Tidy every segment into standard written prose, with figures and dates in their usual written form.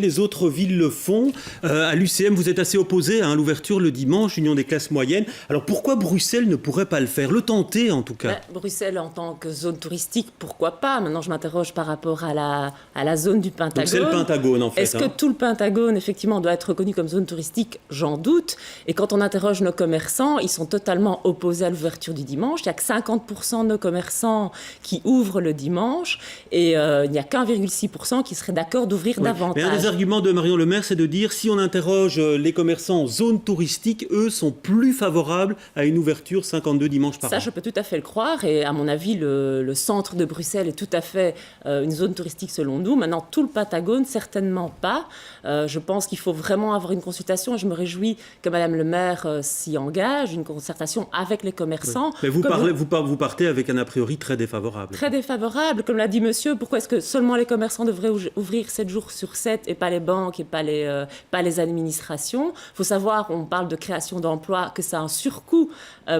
les autres villes le font. À l'UCM, vous êtes assez opposé à l'ouverture le dimanche, Union des classes moyennes. Alors pourquoi Bruxelles ne pourrait pas le faire? Le tenter en tout cas. Bruxelles en tant que zone touristique, pourquoi pas? Maintenant je m'interroge par rapport à la zone du Pentagone. Donc c'est le Pentagone en fait. Est-ce que tout le Pentagone effectivement doit être reconnu comme zone touristique? J'en doute. Et quand on interroge nos commerçants, ils sont totalement opposés à l'ouverture du dimanche. Il n'y a que 50% de nos commerçants qui ouvrent le dimanche et il n'y a qu'1,6% qui seraient d'accord d'ouvrir davantage. Mais un des arguments de Marion Le Maire, c'est de dire si on interroge les commerçants en zone touristique, eux sont plus favorables à une ouverture 52 dimanches par an. Ça, je peux tout à fait le croire. Et à mon avis, le centre de Bruxelles est tout à fait une zone touristique selon nous. Maintenant, tout le Pentagone, certainement pas. Je pense qu'il faut vraiment avoir une consultation. Et je me réjouis que Madame Le Maire s'y engage, une concertation avec les commerçants. Oui. Mais vous partez avec un a priori très défavorable. Très défavorable. Comme l'a dit monsieur, pourquoi est-ce que seulement les commerçants devraient ouvrir 7 jours sur 7 et pas les banques et pas les administrations? Il faut savoir, on parle de création d'emplois, que ça a un surcoût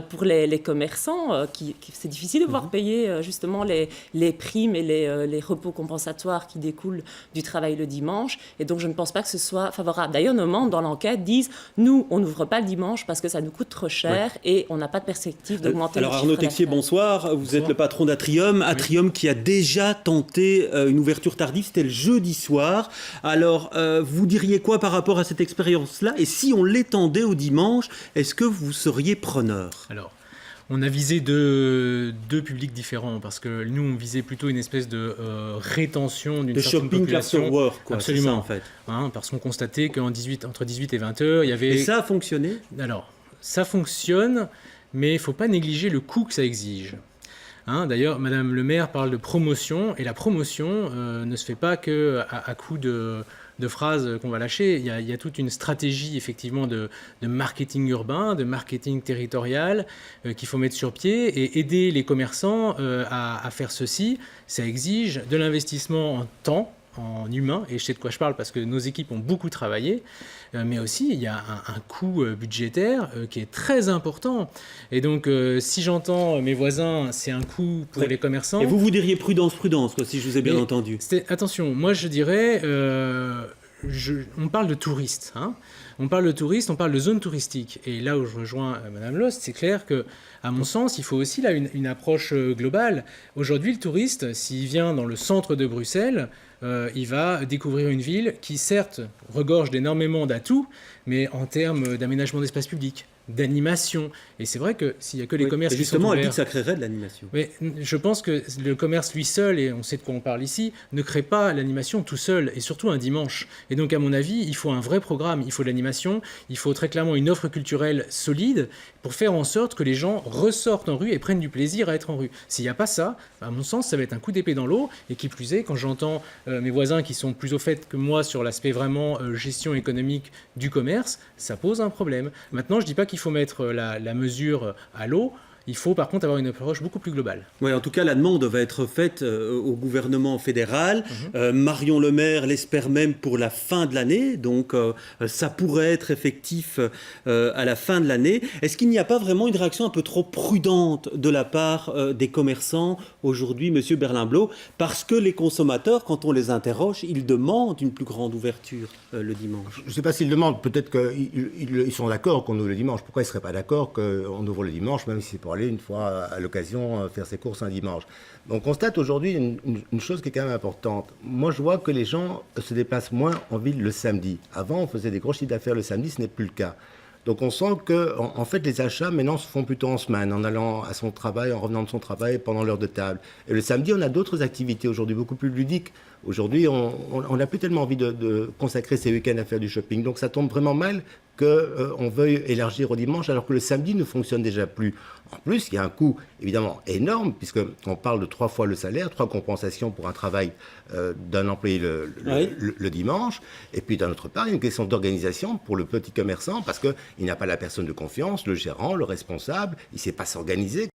pour les commerçants. C'est difficile de pouvoir payer justement les primes et les repos compensatoires qui découlent du travail le dimanche. Et donc je ne pense pas que ce soit favorable. D'ailleurs, nos membres dans l'enquête disent, nous, on n'ouvre pas le dimanche parce que ça nous coûte trop cher et on n'a pas de perspective d'augmenter le chiffre d'affaires. Alors Arnaud Texier, bonsoir. Vous êtes le patron d'Atrium. Atrium qui a déjà tenté une ouverture tardive, c'était le jeudi soir. Alors, vous diriez quoi par rapport à cette expérience-là? Et si on l'étendait au dimanche, est-ce que vous seriez preneur? Alors, on a visé deux publics différents parce que nous, on visait plutôt une espèce de rétention d'une certaine population. De shopping after work, quoi. Absolument, ça, en fait. Parce qu'on constatait entre 18 et 20 heures, il y avait... Et ça a fonctionné? Alors, ça fonctionne, mais il ne faut pas négliger le coût que ça exige. D'ailleurs, Madame Le Maire parle de promotion, et la promotion ne se fait pas qu'à coup de phrases qu'on va lâcher. Il y a toute une stratégie effectivement de marketing urbain, de marketing territorial qu'il faut mettre sur pied et aider les commerçants à faire ceci. Ça exige de l'investissement en temps, en humain, et je sais de quoi je parle parce que nos équipes ont beaucoup travaillé, mais aussi il y a un coût budgétaire qui est très important. Et donc, si j'entends mes voisins, c'est un coût pour les commerçants. Et vous diriez prudence, quoi, si je vous ai bien entendu. Attention, moi je dirais, on parle de touristes, On parle de touristes, on parle de zone touristique. Et là où je rejoins Madame Lost, c'est clair que, à mon sens, il faut aussi là une approche globale. Aujourd'hui, le touriste, s'il vient dans le centre de Bruxelles, il va découvrir une ville qui, certes, regorge d'énormément d'atouts, mais en termes d'aménagement d'espace public, d'animation. Et c'est vrai que s'il n'y a que les commerces qui sont ouverts... Justement, elle dit que ça créerait de l'animation. Mais je pense que le commerce, lui seul, et on sait de quoi on parle ici, ne crée pas l'animation tout seul, et surtout un dimanche. Et donc, à mon avis, il faut un vrai programme, il faut de l'animation, il faut très clairement une offre culturelle solide pour faire en sorte que les gens ressortent en rue et prennent du plaisir à être en rue. S'il n'y a pas ça, à mon sens, ça va être un coup d'épée dans l'eau, et qui plus est, quand j'entends mes voisins qui sont plus au fait que moi sur l'aspect vraiment gestion économique du commerce, ça pose un problème. Maintenant, je ne dis pas qu'il faut mettre la mesure à l'eau. Il faut par contre avoir une approche beaucoup plus globale. Oui, en tout cas, la demande va être faite au gouvernement fédéral. Marion Le Maire l'espère même pour la fin de l'année. Donc, ça pourrait être effectif à la fin de l'année. Est-ce qu'il n'y a pas vraiment une réaction un peu trop prudente de la part des commerçants aujourd'hui, Monsieur Berlinblot? Parce que les consommateurs, quand on les interroge, ils demandent une plus grande ouverture le dimanche. Je ne sais pas s'ils demandent. Peut-être qu'ils sont d'accord qu'on ouvre le dimanche. Pourquoi ils ne seraient pas d'accord qu'on ouvre le dimanche, même si c'est pour aller une fois à l'occasion faire ses courses un dimanche? On constate aujourd'hui une chose qui est quand même importante. Moi, je vois que les gens se déplacent moins en ville le samedi. Avant, on faisait des gros chiffres d'affaires le samedi, ce n'est plus le cas. Donc on sent que, en fait, les achats maintenant se font plutôt en semaine, en allant à son travail, en revenant de son travail, pendant l'heure de table. Et le samedi, on a d'autres activités aujourd'hui beaucoup plus ludiques. Aujourd'hui, on n'a plus tellement envie de consacrer ses week-ends à faire du shopping. Donc ça tombe vraiment mal qu'on veuille élargir au dimanche, alors que le samedi ne fonctionne déjà plus. En plus, il y a un coût évidemment énorme, puisqu'on parle de 3 fois le salaire, 3 compensations pour un travail d'un employé le dimanche. Et puis d'un autre part, il y a une question d'organisation pour le petit commerçant, parce qu'il n'a pas la personne de confiance, le gérant, le responsable, il ne sait pas s'organiser.